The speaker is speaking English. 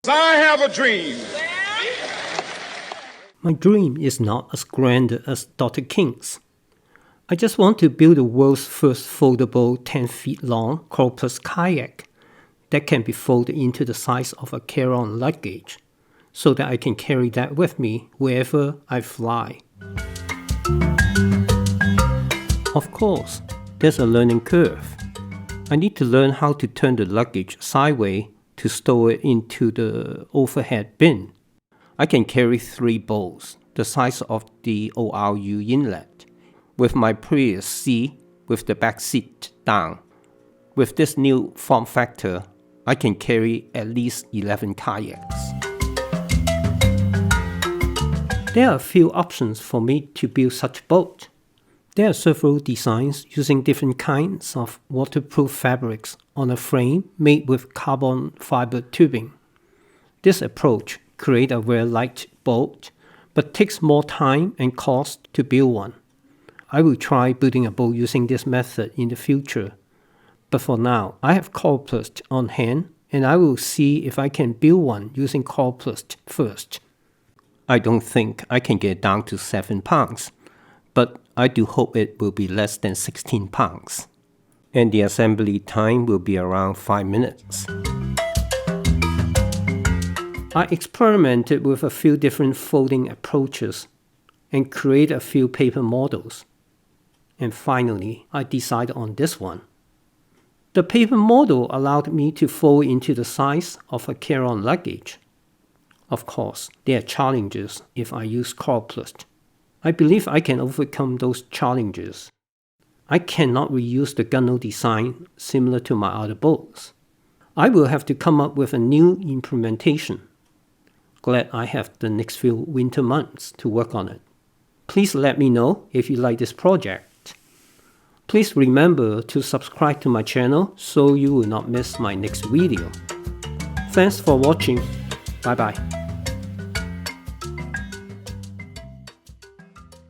I have a dream. My dream is not as grand as Dr. King's. I just want to build the world's first foldable 10 feet long Coroplast kayak that can be folded into the size of a carry-on luggage so that I can carry that with me wherever I fly. Of course, there's a learning curve. I need to learn how to turn the luggage sideways to store it into the overhead bin. I can carry 3 bowls, the size of the ORU inlet, with my Prius C with the back seat down. With this new form factor, I can carry at least 11 kayaks. There are a few options for me to build such a boat. There are several designs using different kinds of waterproof fabrics on a frame made with carbon fiber tubing. This approach creates a very light boat, but takes more time and cost to build one. I will try building a boat using this method in the future. But for now, I have Coroplast on hand, and I will see if I can build one using Coroplast first. I don't think I can get down to 7 pounds, but I do hope it will be less than 16 pounds. And the assembly time will be around 5 minutes. I experimented with a few different folding approaches and created a few paper models. And finally, I decided on this one. The paper model allowed me to fold into the size of a carry-on luggage. Of course, there are challenges if I use Coroplast. I believe I can overcome those challenges. I cannot reuse the gunnel design similar to my other boats. I will have to come up with a new implementation. Glad I have the next few winter months to work on it. Please let me know if you like this project. Please remember to subscribe to my channel so you will not miss my next video. Thanks for watching. Bye bye.